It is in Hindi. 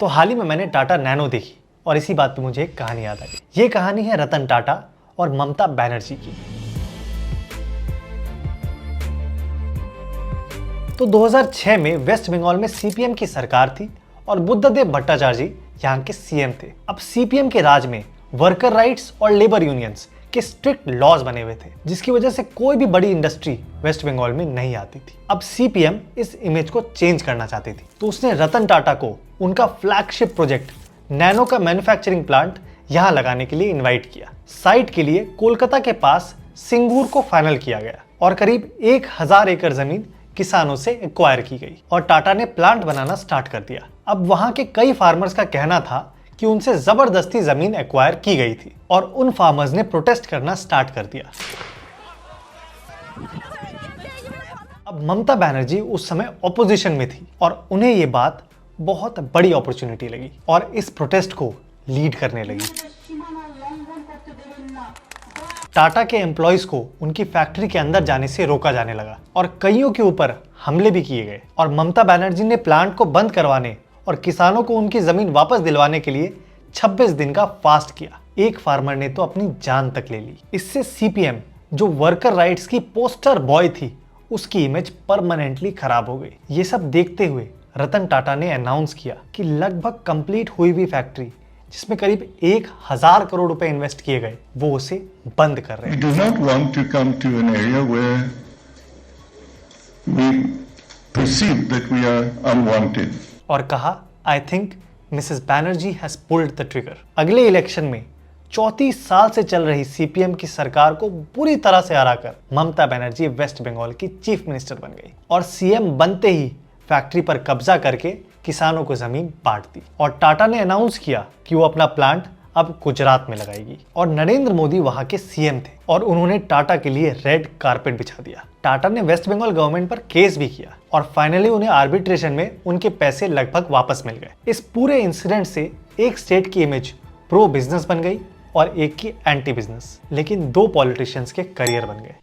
तो हाल ही में मैंने टाटा नैनो देखी और इसी बात पे मुझे एक कहानी याद आ गई। ये कहानी है रतन टाटा और ममता बनर्जी की। तो 2006 में वेस्ट बंगाल में सीपीएम की सरकार थी और बुद्धदेव भट्टाचार्य जी यहाँ के सीएम थे। अब सीपीएम के राज में वर्कर राइट्स और लेबर यूनियंस के स्ट्रिक्ट लॉज बने हुए थे, जिसकी वजह से कोई भी बड़ी इंडस्ट्री वेस्ट बंगाल में नहीं आती थी। अब सीपीएम इस इमेज को चेंज करना चाहती थी, तो उसने रतन टाटा को उनका फ्लैगशिप प्रोजेक्ट नैनो का मैन्युफैक्चरिंग प्लांट यहाँ लगाने के लिए इन्वाइट किया। साइट के लिए कोलकाता के पास सिंगूर को फाइनल किया गया और करीब 1000 एकड़ जमीन किसानों से एक्वायर की गई और टाटा ने प्लांट बनाना स्टार्ट कर दिया। अब वहां के कई फार्मर्स का कहना था कि उनसे जबरदस्ती जमीन एक्वायर की गई थी और उन फार्मर्स ने प्रोटेस्ट करना स्टार्ट कर दिया। अब ममता बनर्जी उस समय ऑपोजिशन में थी और उन्हें यह बात बहुत बड़ी अपॉर्चुनिटी लगी और इस प्रोटेस्ट को लीड करने लगी। टाटा के एम्प्लॉइज को उनकी फैक्ट्री के अंदर जाने से रोका जाने लगा और कईयों के ऊपर हमले भी किए गए और ममता बनर्जी ने प्लांट को बंद करवाने और किसानों को उनकी जमीन वापस दिलवाने के लिए 26 दिन का फास्ट किया। एक फार्मर ने तो अपनी जान तक ले ली। इससे सीपीएम, जो वर्कर राइट्स की पोस्टर बॉय थी, उसकी इमेज परमानेंटली खराब हो गई। ये सब देखते हुए रतन टाटा ने अनाउंस किया कि लगभग कंप्लीट हुई हुई फैक्ट्री, जिसमें करीब 1000 करोड़ रुपए इन्वेस्ट किए गए, वो उसे बंद कर रहे हैं और कहा, I think Mrs Banerjee has pulled the trigger. अगले इलेक्शन में 34 साल से चल रही सीपीएम की सरकार को बुरी तरह से हराकर ममता बनर्जी वेस्ट बंगाल की चीफ मिनिस्टर बन गई और सीएम बनते ही फैक्ट्री पर कब्जा करके किसानों को जमीन बांट दी और टाटा ने अनाउंस किया कि वो अपना प्लांट अब गुजरात में लगाएगी और नरेंद्र मोदी वहां के सीएम थे और उन्होंने टाटा के लिए रेड कारपेट बिछा दिया। टाटा ने वेस्ट बंगाल गवर्नमेंट पर केस भी किया और फाइनली उन्हें आर्बिट्रेशन में उनके पैसे लगभग वापस मिल गए। इस पूरे इंसिडेंट से एक स्टेट की इमेज प्रो बिजनेस बन गई और एक की एंटी बिजनेस, लेकिन दो पॉलिटिशियंस के करियर बन गए।